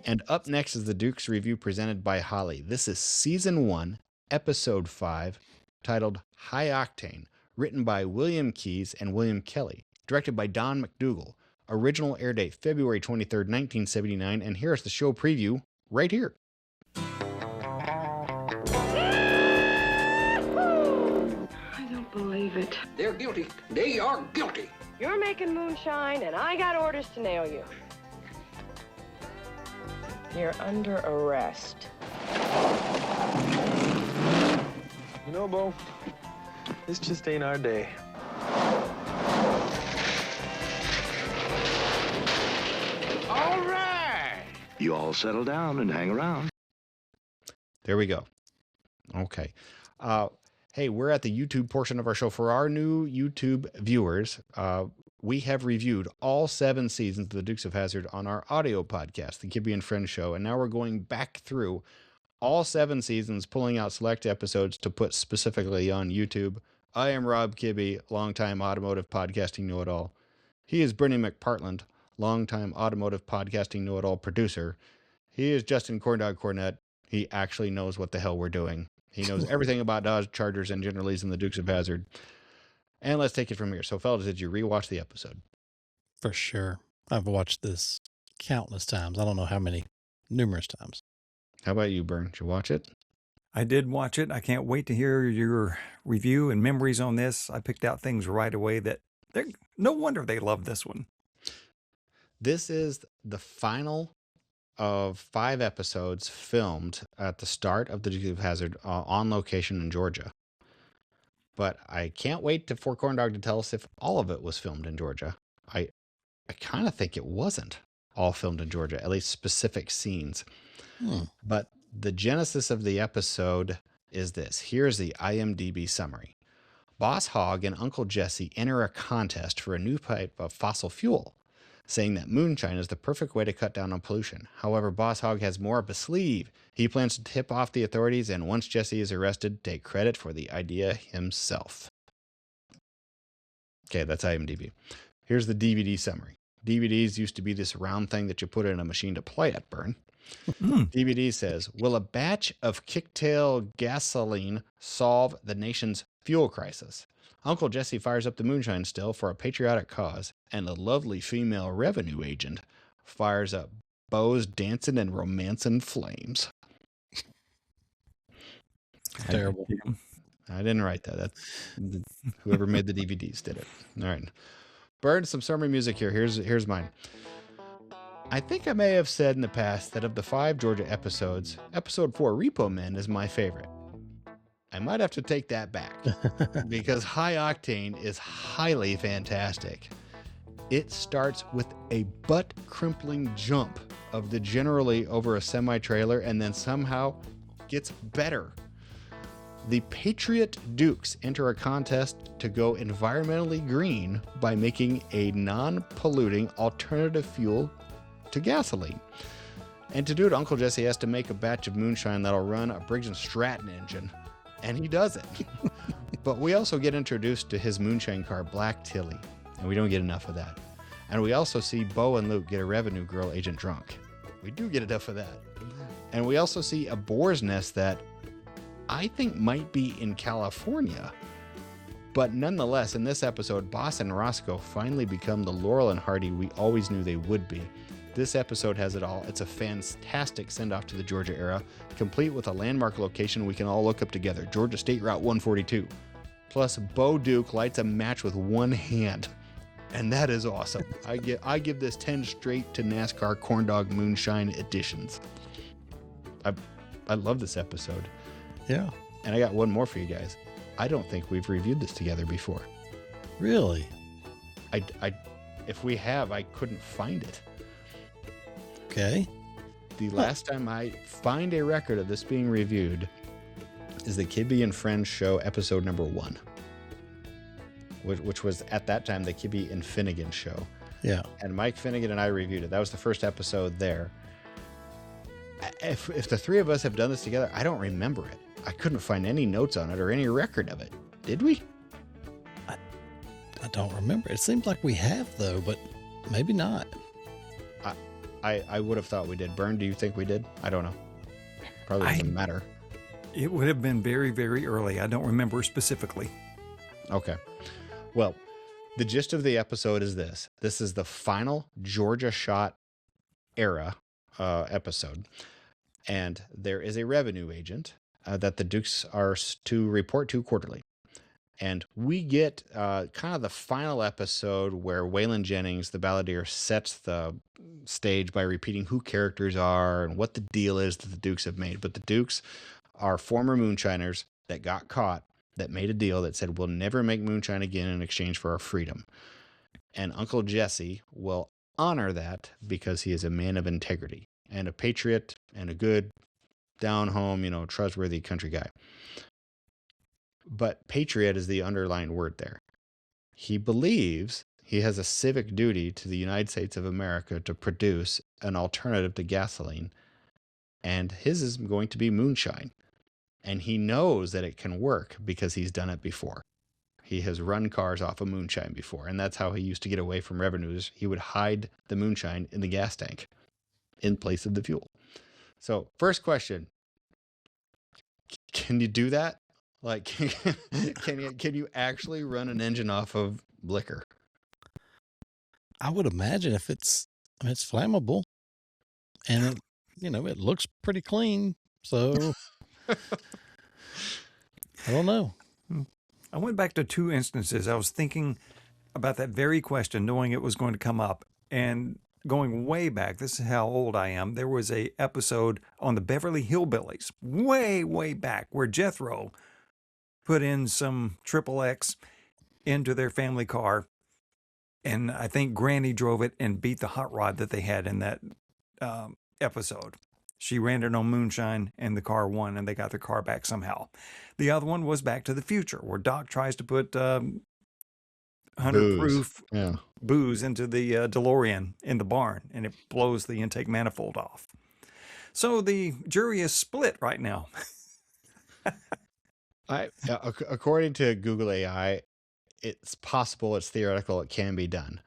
And up next is the Dukes review presented by Holly. This is Season 1, Episode 5, titled High Octane, written by William Keyes and William Kelly, directed by Don McDougall. Original air date February 23rd, 1979, and here's the show preview right here. I don't believe it. They're guilty. They are guilty. You're making moonshine, and I got orders to nail you. You're under arrest. You know, Bo, this just ain't our day. All right. You all settle down and hang around. There we go. Okay. Hey, we're at the YouTube portion of our show. For our new YouTube viewers, we have reviewed all 7 seasons of the Dukes of Hazzard on our audio podcast, the Kibbe Friends Show. And now we're going back through all 7 seasons, pulling out select episodes to put specifically on YouTube. I am Rob Kibbe, longtime automotive podcasting know-it-all. He is Bernie McPartland, longtime automotive podcasting know-it-all producer. He is Justin Corndog Cornette. He actually knows what the hell we're doing. He knows everything about Dodge Chargers and Generalese and the Dukes of Hazzard. And let's take it from here. So, fellas, did you rewatch the episode? For sure. I've watched this countless times. I don't know how many. Numerous times. How about you, Bern? Did you watch it? I did watch it. I can't wait to hear your review and memories on this. I picked out things right away that no wonder they love this one. This is the final of 5 episodes filmed at the start of the Dukes of Hazzard on location in Georgia. But I can't wait for Corndog to tell us if all of it was filmed in Georgia. I kind of think it wasn't all filmed in Georgia, at least specific scenes. But the genesis of the episode is this. Here's the IMDb summary. Boss Hogg and Uncle Jesse enter a contest for a new type of fossil fuel, saying that moonshine is the perfect way to cut down on pollution. However, Boss Hogg has more up his sleeve. He plans to tip off the authorities and once Jesse is arrested, take credit for the idea himself. Okay, that's IMDb. Here's the DVD summary. DVDs used to be this round thing that you put in a machine to play at, Burn. DVD says, will a batch of kicktail gasoline solve the nation's fuel crisis? Uncle Jesse fires up the moonshine still for a patriotic cause, and a lovely female revenue agent fires up Bo's dancing and romancing flames. Terrible. I didn't write that. That's whoever made the DVDs did it. All right. Bird, some summary music here. Here's mine. I think I may have said in the past that of the 5 Georgia episodes, episode 4, Repo Men, is my favorite. I might have to take that back because High Octane is highly fantastic. It starts with a butt-crimpling jump of the Generally over a semi-trailer and then somehow gets better. The Patriot Dukes enter a contest to go environmentally green by making a non-polluting alternative fuel to gasoline. And to do it, Uncle Jesse has to make a batch of moonshine that'll run a Briggs & Stratton engine. And he does it. But we also get introduced to his moonshine car, Black Tilly. And we don't get enough of that. And we also see Bo and Luke get a revenue girl agent drunk. We do get enough of that. And we also see a boar's nest that I think might be in California. But nonetheless, in this episode, Boss and Roscoe finally become the Laurel and Hardy we always knew they would be. This episode has it all. It's a fantastic send-off to the Georgia era, complete with a landmark location we can all look up together, Georgia State Route 142. Plus, Bo Duke lights a match with one hand, and that is awesome. I give this 10 straight to NASCAR Corndog Moonshine editions. I love this episode. Yeah. And I got one more for you guys. I don't think we've reviewed this together before. Really? If we have, I couldn't find it. Okay. The last time I find a record of this being reviewed is the Kibbe Friends Show episode number 1, which was at that time the Kibbe and Finnegan Show. Yeah. And Mike Finnegan and I reviewed it. That was the first episode there. If the 3 of us have done this together, I don't remember it. I couldn't find any notes on it or any record of it. Did we? I don't remember. It seems like we have, though, but maybe not. I would have thought we did. Burn, do you think we did? I don't know. Probably doesn't matter. It would have been very, very early. I don't remember specifically. Okay. Well, the gist of the episode is this. This is the final Georgia Shot era episode. And there is a revenue agent that the Dukes are to report to quarterly. And we get kind of the final episode where Waylon Jennings, the balladeer, sets the stage by repeating who characters are and what the deal is that the Dukes have made. But the Dukes are former moonshiners that got caught, that made a deal that said, we'll never make moonshine again in exchange for our freedom. And Uncle Jesse will honor that because he is a man of integrity and a patriot and a good, down-home, trustworthy country guy. But patriot is the underlying word there. He believes he has a civic duty to the United States of America to produce an alternative to gasoline, and his is going to be moonshine. And he knows that it can work because he's done it before. He has run cars off of moonshine before, and that's how he used to get away from revenues. He would hide the moonshine in the gas tank in place of the fuel. So, first question, can you do that? Like, can you actually run an engine off of liquor? I would imagine if it's flammable and it looks pretty clean. So I don't know. I went back to 2 instances. I was thinking about that very question, knowing it was going to come up. And going way back, this is how old I am, there was a episode on the Beverly Hillbillies, way, way back, where Jethro put in some XXX into their family car. And I think Granny drove it and beat the hot rod that they had in that episode. She ran it on moonshine and the car won, and they got their car back somehow. The other one was Back to the Future, where Doc tries to put 100 proof booze into the DeLorean in the barn, and it blows the intake manifold off. So the jury is split right now. According to Google AI, it's possible, it's theoretical, it can be done.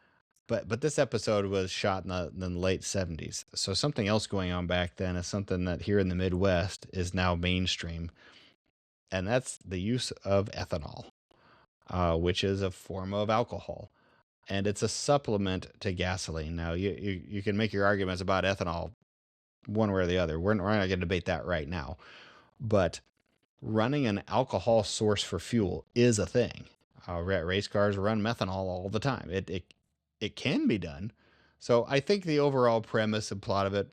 But this episode was shot in the late 70s. So something else going on back then is something that here in the Midwest is now mainstream. And that's the use of ethanol, which is a form of alcohol. And it's a supplement to gasoline. Now, you can make your arguments about ethanol one way or the other. We're not going to debate that right now. But running an alcohol source for fuel is a thing. Race cars run methanol all the time. It can be done. So I think the overall premise and plot of it,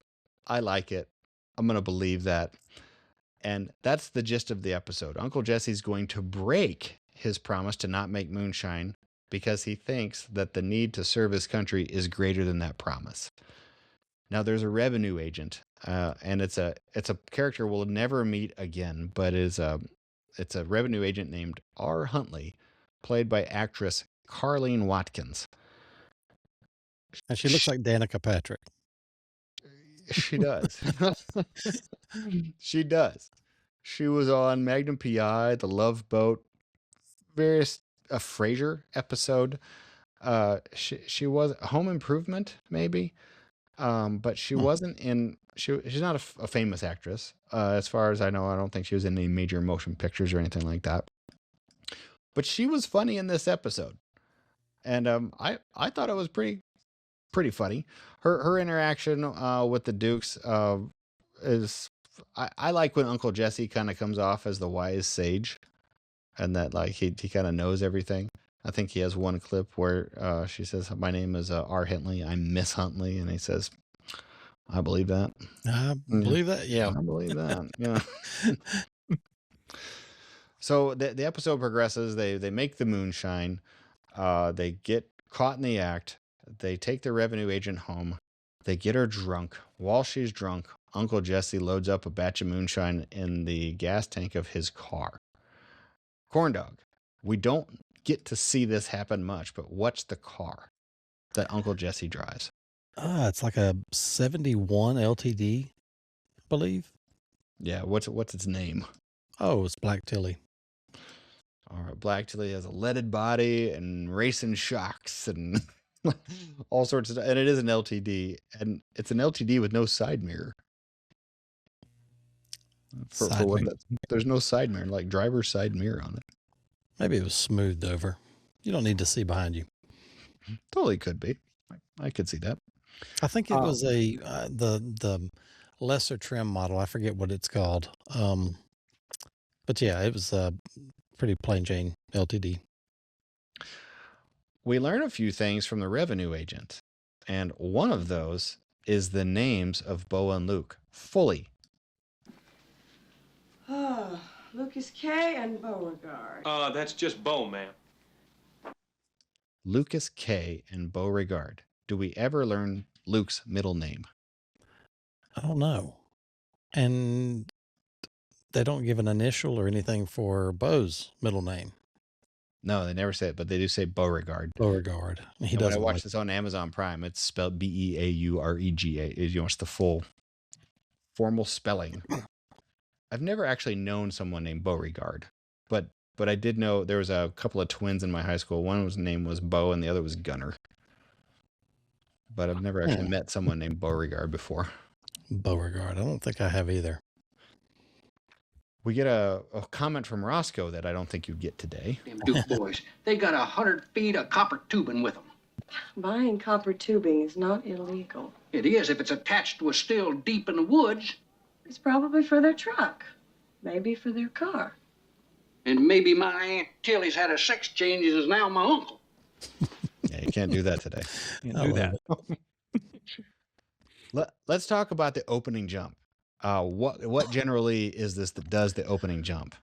I like it. I'm going to believe that. And that's the gist of the episode. Uncle Jesse's going to break his promise to not make moonshine because he thinks that the need to serve his country is greater than that promise. Now there's a revenue agent, and it's a character we'll never meet again, but it's a revenue agent named R. Huntley, played by actress Carleen Watkins. And she looks like Danica Patrick. She does. She does. She was on Magnum PI, The Love Boat, various Frasier episode. She was Home Improvement, maybe. But she wasn't in. She's not a famous actress, as far as I know. I don't think she was in any major motion pictures or anything like that. But she was funny in this episode, and I thought it was pretty funny. Her interaction with the Dukes is. I like when Uncle Jesse kind of comes off as the wise sage, and that like he kind of knows everything. I think he has one clip where she says, "My name is R. Huntley. I'm Miss Huntley," and he says, "I believe that. I believe that. Yeah, I believe that." Yeah. So the episode progresses. They make the moonshine. They get caught in the act. They take the revenue agent home. They get her drunk. While she's drunk, Uncle Jesse loads up a batch of moonshine in the gas tank of his car. Corndog. We don't get to see this happen much, but what's the car that Uncle Jesse drives? It's like a 71 LTD, I believe. Yeah, what's its name? Oh, it's Black Tilly. All right, Black Tilly has a leaded body and racing shocks, and all sorts of, and it is an LTD, and it's an LTD with no side mirror. For Side what mirror. there's no side mirror, like driver's side mirror on it. Maybe it was smoothed over. You don't need to see behind you. Totally could be. I could see that. I think it was a the lesser trim model. I forget what it's called. But yeah, it was a pretty plain Jane LTD. We learn a few things from the revenue agent, and one of those is the names of Bo and Luke fully. Lucas K. and Beauregard. That's just Bo, ma'am. Lucas K. and Beauregard. Do we ever learn Luke's middle name? I don't know. And they don't give an initial or anything for Bo's middle name. No, they never say it, but they do say Beauregard. Beauregard. He And when I doesn't watched like this on Amazon Prime, it's spelled Beaurega. You know, it's the full formal spelling. I've never actually known someone named Beauregard, but I did know there was a couple of twins in my high school. One name was Bo and the other was Gunner. But I've never actually met someone named Beauregard before. Beauregard. I don't think I have either. We get a comment from Roscoe that I don't think you get today. Them Duke boys, they got 100 feet of copper tubing with them. Buying copper tubing is not illegal. It is if it's attached to a still deep in the woods. It's probably for their truck. Maybe for their car. And maybe my Aunt Tilly's had a sex change and is now my uncle. Yeah, you can't do that today. Can't I do love that. Let's talk about the opening jump. What generally is this that does the opening jump?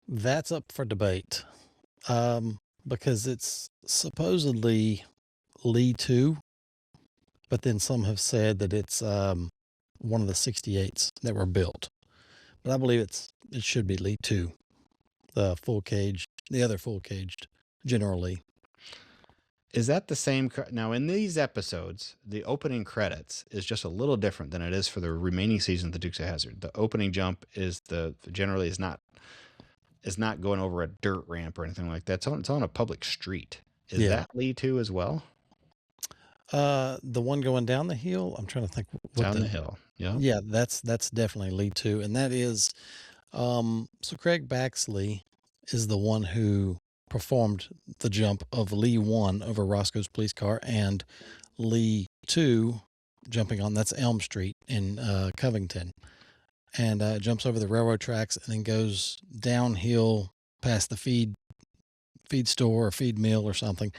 That's up for debate. Because it's supposedly Lee 2, but then some have said that it's one of the 68s that were built. But I believe it should be Lee 2, the full cage, the other full caged General Lee. Is that the same? Now, in these episodes, the opening credits is just a little different than it is for the remaining season of the Dukes of Hazzard. The opening jump is generally is not going over a dirt ramp or anything like that. It's on a public street. Is that Lee 2 as well? The one going down the hill, I'm trying to think what Down the hill. Yeah. Yeah, that's definitely Lee 2, and that is so Craig Baxley is the one who performed the jump of Lee 1 over Roscoe's police car, and Lee 2 jumping on, that's Elm Street in Covington, and jumps over the railroad tracks and then goes downhill past the feed store or feed mill or something.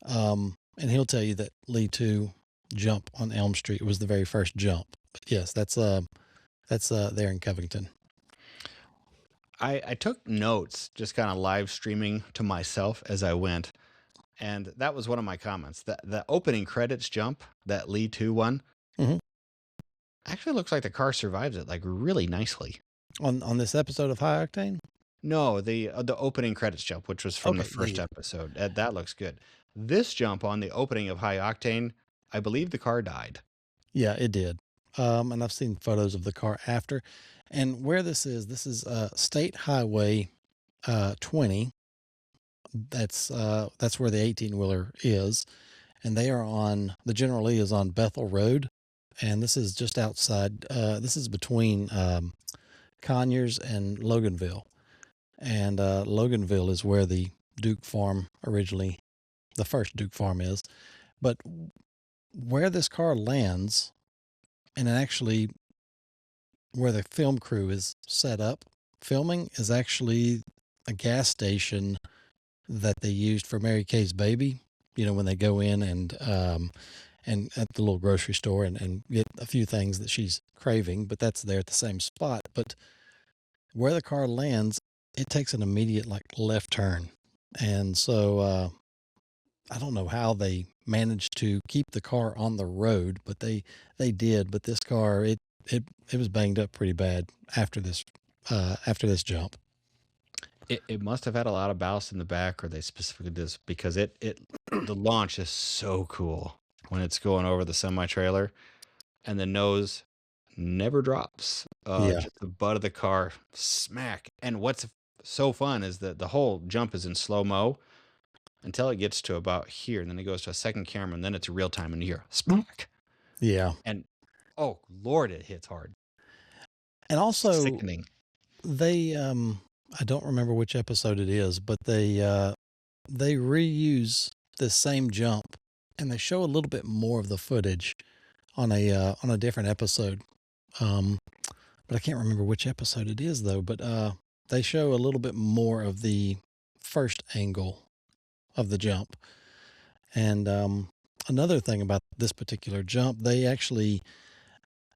And he'll tell you that Lee 2 jump on Elm Street was the very first jump. But yes, that's there in Covington. I took notes, just kind of live streaming to myself as I went, and that was one of my comments. The opening credits jump, that Lee 2 one, actually looks like the car survives it like really nicely. On this episode of High Octane? No, the opening credits jump, which was from the first episode, that looks good. This jump on the opening of High Octane, I believe the car died. Yeah, it did. And I've seen photos of the car after. And where this is State Highway 20. That's where the 18-wheeler is. And they are on, the General Lee is on Bethel Road. And this is just outside, this is between Conyers and Loganville. And Loganville is where the Duke farm originally, the first Duke farm is. But where this car lands, and actually where the film crew is set up filming, is actually a gas station that they used for Mary Kay's baby. You know, when they go in and at the little grocery store and get a few things that she's craving, but that's there at the same spot. But where the car lands, it takes an immediate left turn. And so, I don't know how they managed to keep the car on the road, but they did. But this car, it was banged up pretty bad after this jump. It must have had a lot of ballast in the back, or they specifically did this, because the launch is so cool when it's going over the semi-trailer and the nose never drops. Just the butt of the car smack. And what's so fun is that the whole jump is in slow-mo, until it gets to about here. And then it goes to a second camera, and then it's real time, and you hear smack. Yeah. And oh Lord, it hits hard. And also Sickening. they I don't remember which episode it is, but they reuse the same jump, and they show a little bit more of the footage on a different episode. But I can't remember which episode it is though, but they show a little bit more of the first angle of the jump. And another thing about this particular jump, they actually,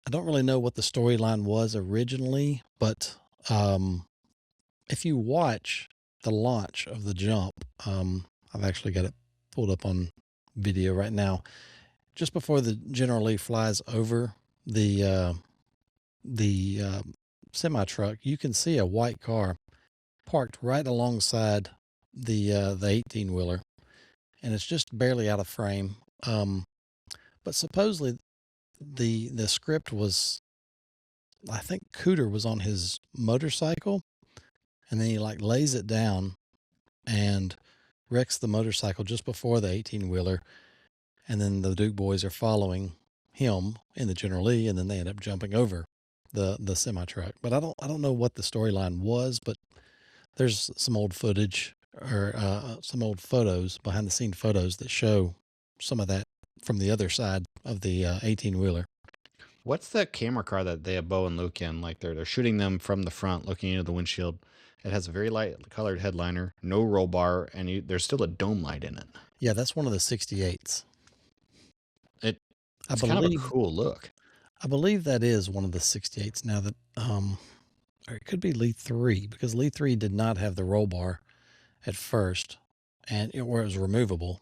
I don't really know what the storyline was originally, but if you watch the launch of the jump, I've actually got it pulled up on video right now. Just before the General Lee flies over the semi truck, you can see a white car parked right alongside the 18-wheeler, and it's just barely out of frame. But supposedly the script was, I think Cooter was on his motorcycle, and then he like lays it down and wrecks the motorcycle just before the 18-wheeler, and then the Duke boys are following him in the General Lee, and then they end up jumping over the semi truck. But I don't know what the storyline was, but there's some old footage or some old photos, behind the scene photos, that show some of that from the other side of the 18-wheeler. What's the camera car that they have Bo and Luke in? Like they're shooting them from the front, looking into the windshield. It has a very light colored headliner, no roll bar, and there's still a dome light in it. Yeah, that's one of the 68s. It's I kind of a believe cool look. I believe that is one of the 68s. Now that or it could be Lee 3, because Lee 3 did not have the roll bar at first, and where it was removable.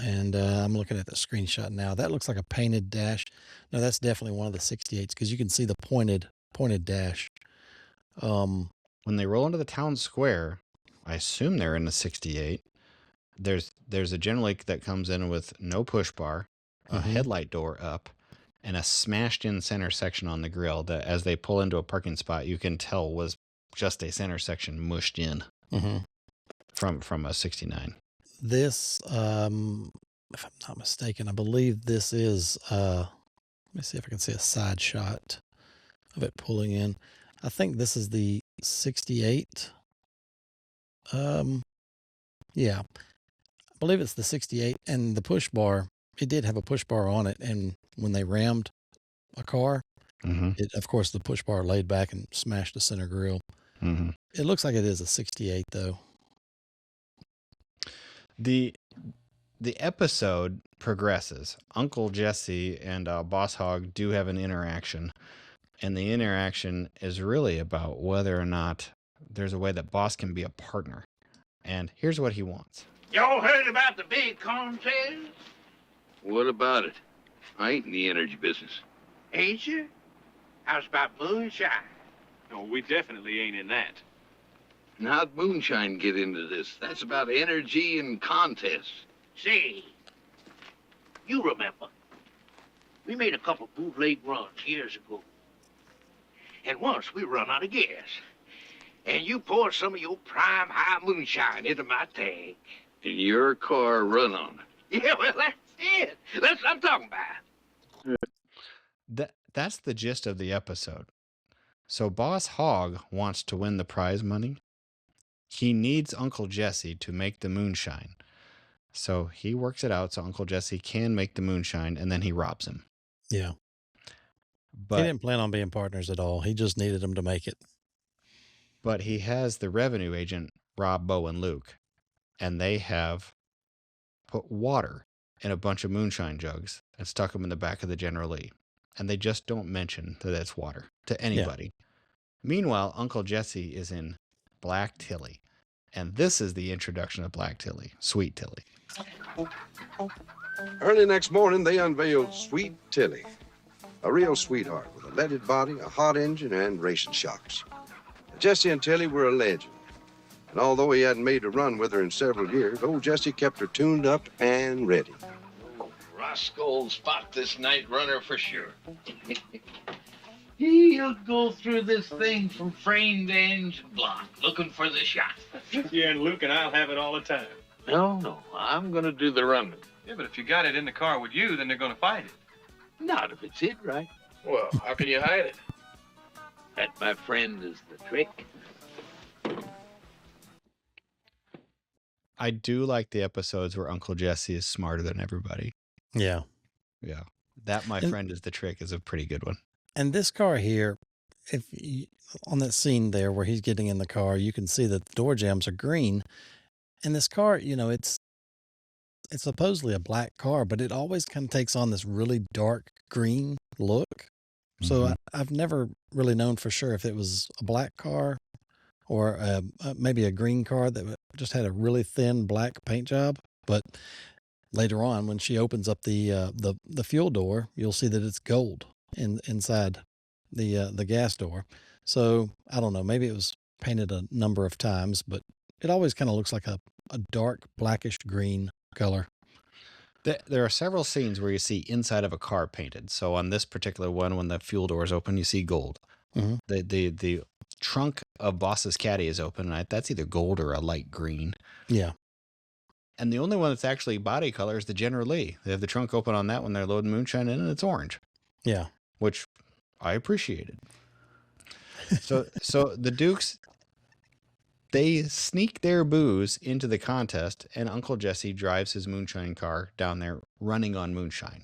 And I'm looking at the screenshot now. That looks like a painted dash. No, that's definitely one of the 68s, because you can see the pointed dash. When they roll into the town square, I assume they're in the 68. There's a General Lee that comes in with no push bar, a headlight door up, and a smashed in center section on the grill that, as they pull into a parking spot, you can tell was just a center section mushed in from a 69. This, if I'm not mistaken, I believe this is, let me see if I can see a side shot of it pulling in. I think this is the 68. Yeah, I believe it's the 68, and the push bar, it did have a push bar on it. And when they rammed a car, of course, the push bar laid back and smashed the center grill. It looks like it is a 68 though. The episode progresses. Uncle Jesse and Boss Hogg do have an interaction, and the interaction is really about whether or not there's a way that Boss can be a partner. And here's what he wants. Y'all heard about the big contest? What about it? I ain't in the energy business. Ain't you? How's about moonshine? No, we definitely ain't in that. And how'd moonshine get into this? That's about energy and contests. Say, you remember, we made a couple bootleg runs years ago. And once we run out of gas. And you poured some of your prime high moonshine into my tank. And your car run on it. Yeah, well, that's it. That's what I'm talking about. That's the gist of the episode. So Boss Hogg wants to win the prize money. He needs Uncle Jesse to make the moonshine. So he works it out so Uncle Jesse can make the moonshine, and then he robs him. Yeah. But he didn't plan on being partners at all. He just needed them to make it. But he has the revenue agent rob Bo and Luke, and they have put water in a bunch of moonshine jugs and stuck them in the back of the General Lee. And they just don't mention that it's water to anybody. Yeah. Meanwhile, Uncle Jesse is in Black Tilly. And this is the introduction of Black Tilly, Sweet Tilly. Early next morning, they unveiled Sweet Tilly, a real sweetheart with a leaded body, a hot engine, and racing shocks. Jesse and Tilly were a legend. And although he hadn't made a run with her in several years, old Jesse kept her tuned up and ready. Roscoe'll spot this night runner for sure. He'll go through this thing from frame to engine block, looking for the shot. Yeah, and Luke and I'll have it all the time. No, I'm gonna do the running. Yeah, but if you got it in the car with you, then they're going to find it. Not if it's hid right. Well, how can you hide it? That, my friend, is the trick. I do like the episodes where Uncle Jesse is smarter than everybody. Yeah. Yeah. That, my friend, is the trick is a pretty good one. And this car here, if you, on that scene there where he's getting in the car, you can see that the door jambs are green. And this car, you know, it's supposedly a black car, but it always kind of takes on this really dark green look. So I've never really known for sure if it was a black car or maybe a green car that just had a really thin black paint job. But later on, when she opens up the fuel door, you'll see that it's gold inside the gas door. So I don't know, maybe it was painted a number of times, but it always kind of looks like a dark blackish green color. There are several scenes where you see inside of a car painted. So on this particular one, when the fuel door is open, you see gold. The trunk of Boss's Caddy is open, and that's either gold or a light green. Yeah. And the only one that's actually body color is the General Lee. They have the trunk open on that when they're loading moonshine in, and it's orange. Yeah. Which I appreciated. So the Dukes, they sneak their booze into the contest, and Uncle Jesse drives his moonshine car down there running on moonshine.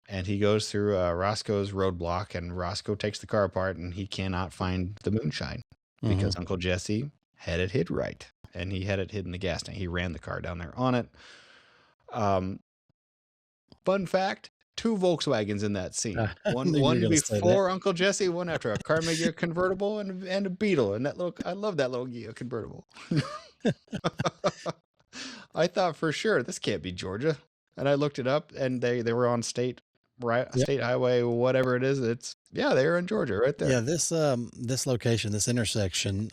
And he goes through Roscoe's roadblock, and Roscoe takes the car apart, and he cannot find the moonshine because Uncle Jesse had it hid right, and he had it hid in the gas tank. He ran the car down there on it. Fun fact, 2 Volkswagens in that scene. One before Uncle Jesse, one after a Carmagear convertible, and a Beetle. And I love that little Ghia convertible. I thought for sure this can't be Georgia, and I looked it up, and they were on state highway, whatever it is. They were in Georgia right there. Yeah, this location, this intersection,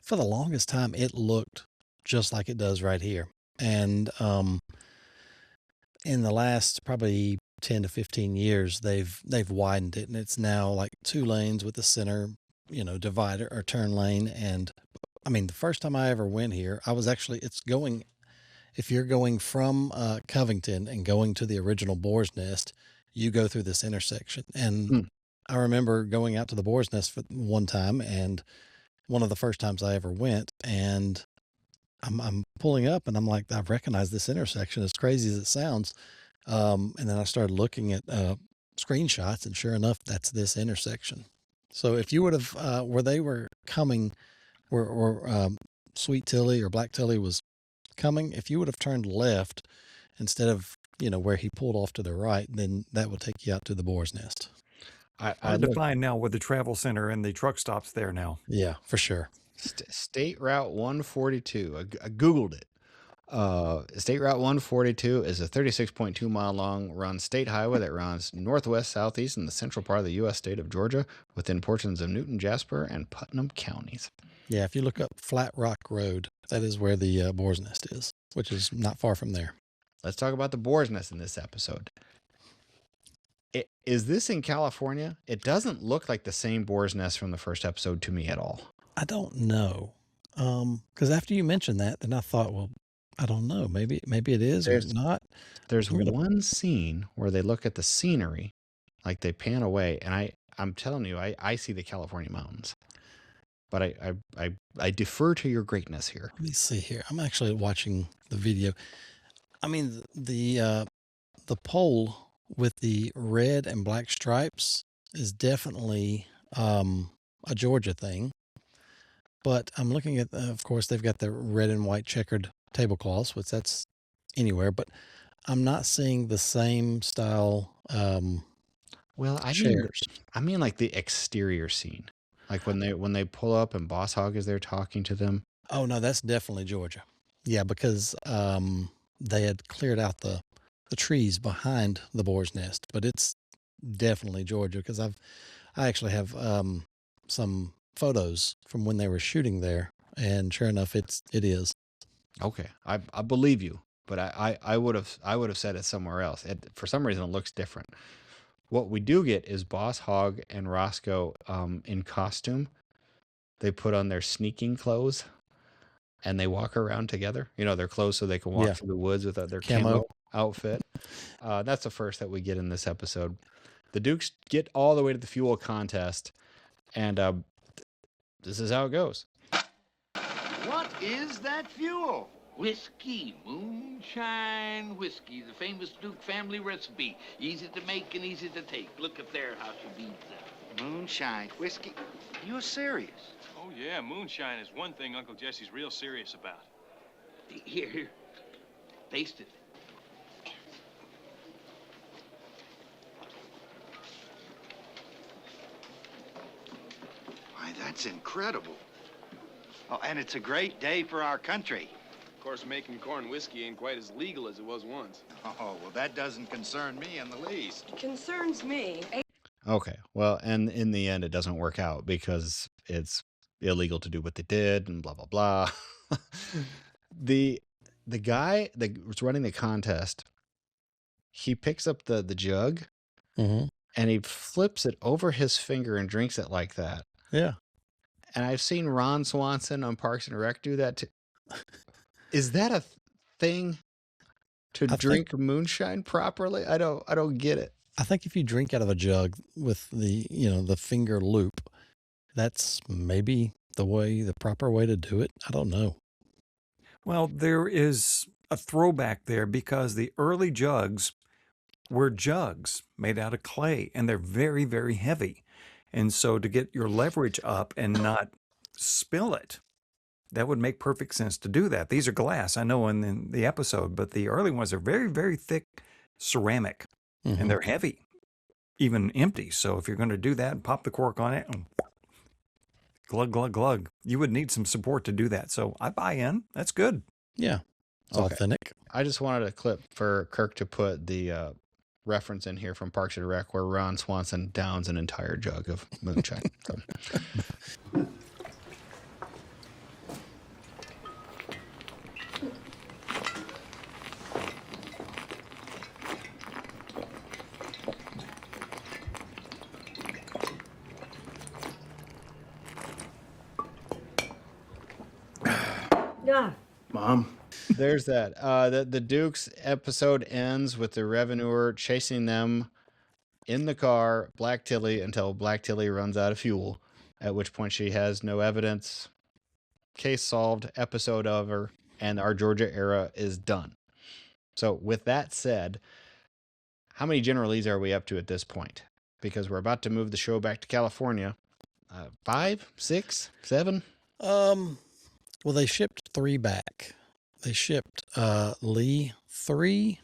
for the longest time it looked just like it does right here. And in the last probably 10 to 15 years, they've widened it, and it's now like 2 lanes with the center, divider or turn lane. And I mean, the first time I ever went here, if you're going from Covington and going to the original Boar's Nest, you go through this intersection. And I remember going out to the Boar's Nest for one time, and one of the first times I ever went, and I'm pulling up, and I'm like, I recognize this intersection, as crazy as it sounds. And then I started looking at screenshots, and sure enough, that's this intersection. So if you would have, where they were coming, where Sweet Tilly or Black Tilly was coming, if you would have turned left instead of, where he pulled off to the right, then that would take you out to the Boar's Nest. I define now with the travel center and the truck stops there now. Yeah, for sure. State Route 142. I Googled it. State Route 142 is a 36.2 mile long run state highway that runs northwest, southeast in the central part of the U.S. state of Georgia within portions of Newton, Jasper, and Putnam counties. Yeah, if you look up Flat Rock Road, that is where the Boar's Nest is, which is not far from there. Let's talk about the Boar's Nest in this episode. Is this in California? It doesn't look like the same Boar's Nest from the first episode to me at all. I don't know. Because after you mentioned that, then I thought, well, I don't know. Maybe it is or not. There's one scene where they look at the scenery, like they pan away, and I'm telling you, I see the California mountains. But I defer to your greatness here. Let me see here. I'm actually watching the video. I mean, the pole with the red and black stripes is definitely a Georgia thing. But I'm looking at, of course, they've got the red and white checkered tablecloths, which that's anywhere. But I'm not seeing the same style chairs. I mean like the exterior scene. Like when they pull up and Boss Hogg is there talking to them. Oh, no, that's definitely Georgia. Yeah, because they had cleared out the trees behind the Boar's Nest. But it's definitely Georgia because I actually have some photos from when they were shooting there, and sure enough, it is. Okay, I believe you, but I would have said it somewhere else. For some reason, it looks different. What we do get is Boss Hogg and Roscoe in costume. They put on their sneaking clothes, and they walk around together. You know, they're clothes so they can walk through the woods with their camo outfit. That's the first that we get in this episode. The Dukes get all the way to the fuel contest, and this is how it goes. What is that fuel? Whiskey, moonshine whiskey, the famous Duke family recipe. Easy to make and easy to take. Look up there how she beats that. Moonshine whiskey? You're serious? Oh, yeah, moonshine is one thing Uncle Jesse's real serious about. Here. Taste it. Why, that's incredible. Oh, and it's a great day for our country. Of course, making corn whiskey ain't quite as legal as it was once. Oh, well, that doesn't concern me in the least. It concerns me. Okay, well, and in the end, it doesn't work out because it's illegal to do what they did and blah, blah, blah. The guy that was running the contest, he picks up the jug and he flips it over his finger and drinks it like that. Yeah. And I've seen Ron Swanson on Parks and Rec do that too. Is that a thing to drink moonshine properly? I don't get it. I think if you drink out of a jug with the finger loop, that's maybe the proper way to do it. I don't know. Well, there is a throwback there because the early jugs were jugs made out of clay, and they're very, very heavy. And so to get your leverage up and not spill it, that would make perfect sense to do that. These are glass, I know in the episode, but the early ones are very, very thick ceramic, and they're heavy, even empty. So if you're going to do that and pop the cork on it, and glug, glug, glug, you would need some support to do that. So I buy in. That's good. Yeah. It's authentic. I just wanted a clip for Kirk to put the reference in here from Parks and Rec where Ron Swanson downs an entire jug of moonshine. So. Mom. There's that. The Dukes episode ends with the revenuer chasing them in the car, Black Tilly, until Black Tilly runs out of fuel, at which point she has no evidence. Case solved, episode over, and our Georgia era is done. So with that said, how many General Lees are we up to at this point? Because we're about to move the show back to California. 5, 6, 7? Well, they shipped 3 back. They shipped Lee 3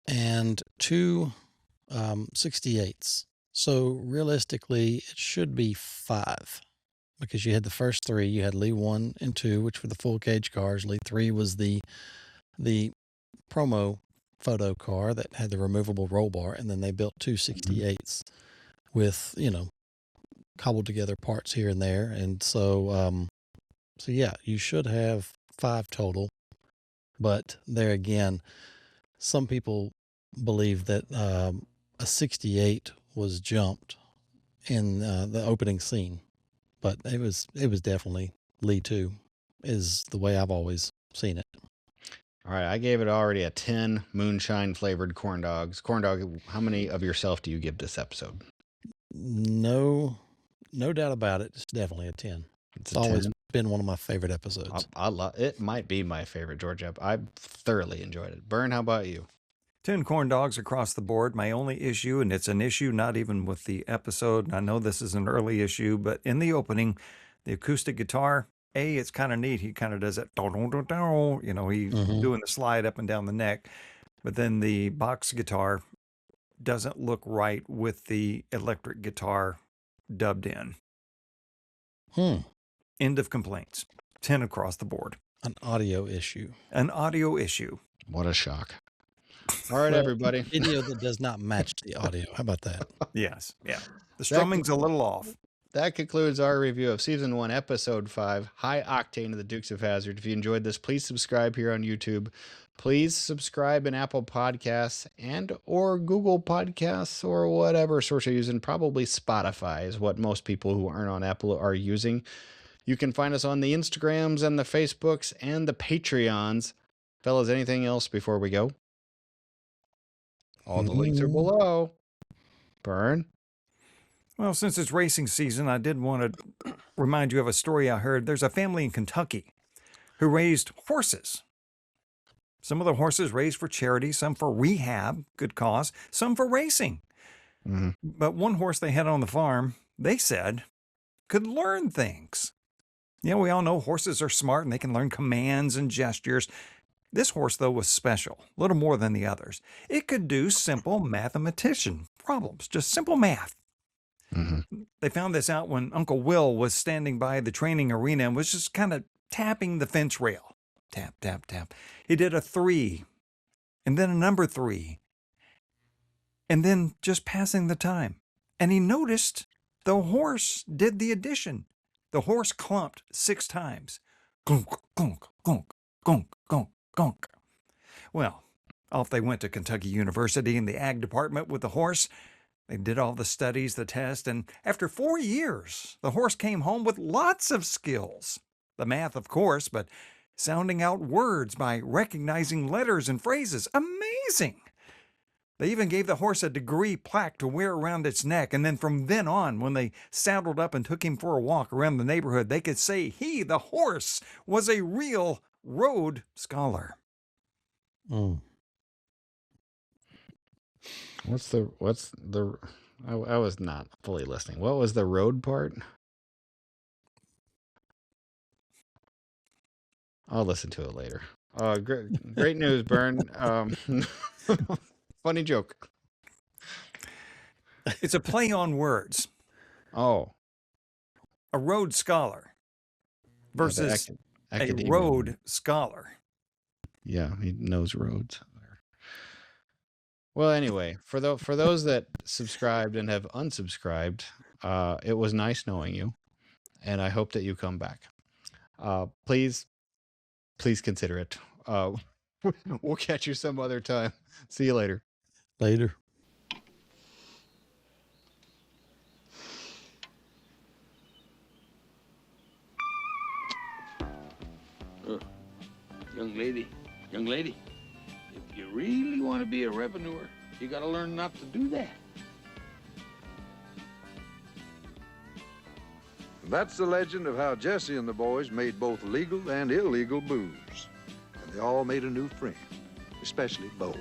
and 2 68s. So realistically, it should be 5 because you had the first 3. You had Lee 1 and 2, which were the full cage cars. Lee 3 was the promo photo car that had the removable roll bar, and then they built 2 68s with cobbled together parts here and there, and so yeah, you should have 5 total. But there again, some people believe that a 68 was jumped in the opening scene, but it was definitely Lee 2 is the way I've always seen it. All right, I gave it already a 10 moonshine flavored corn dogs. Corn dog, how many of yourself do you give this episode? No doubt about it. It's definitely a 10. It's always been one of my favorite episodes. I love it. Might be my favorite Georgia. I thoroughly enjoyed it. Bern, how about you? 10 corn dogs across the board. My only issue, and it's an issue not even with the episode, and I know this is an early issue, but in the opening, the acoustic guitar, it's kind of neat. He kind of does it, he's doing the slide up and down the neck, but then the box guitar doesn't look right with the electric guitar dubbed in. End of complaints. 10 across the board. An audio issue. What a shock. All right, everybody. Video that does not match the audio. How about that? Yes. Yeah. The strumming's a little off. That concludes our review of Season 1, Episode 5, High Octane of the Dukes of Hazzard. If you enjoyed this, please subscribe here on YouTube. Please subscribe in Apple Podcasts and or Google Podcasts or whatever source you're using. Probably Spotify is what most people who aren't on Apple are using. You can find us on the Instagrams and the Facebooks and the Patreons. Fellas, anything else before we go? All the links are below. Burn. Well, since it's racing season, I did want to remind you of a story I heard. There's a family in Kentucky who raised horses. Some of the horses raised for charity, some for rehab, good cause, some for racing. Mm-hmm. But one horse they had on the farm, they said, could learn things. Yeah, we all know horses are smart and they can learn commands and gestures. This horse, though, was special, a little more than the others. It could do simple mathematician problems, just simple math. Mm-hmm. They found this out when Uncle Will was standing by the training arena and was just kind of tapping the fence rail. Tap, tap, tap. He did a 3, and then a number 3, and then just passing the time. And he noticed the horse did the addition. The horse clumped 6 times. Clunk, clunk, clunk, clunk, clunk, clunk. Well, off they went to Kentucky University in the ag department with the horse. They did all the studies, the test, and after 4 years, the horse came home with lots of skills. The math, of course, but sounding out words by recognizing letters and phrases. Amazing! They even gave the horse a degree plaque to wear around its neck, and then from then on, when they saddled up and took him for a walk around the neighborhood, they could say he, the horse, was a real road scholar. Mm. I was not fully listening. What was the road part? I'll listen to it later. Great news, Burn. Funny joke. It's a play on words. Oh. A road scholar versus a road scholar. Yeah, he knows roads. Well, anyway, for those that subscribed and have unsubscribed, it was nice knowing you, and I hope that you come back. Please consider it. We'll catch you some other time. See you later. Later. Young lady, if you really want to be a revenuer, you got to learn not to do that. That's the legend of how Jesse and the boys made both legal and illegal booze. And they all made a new friend, especially Bo.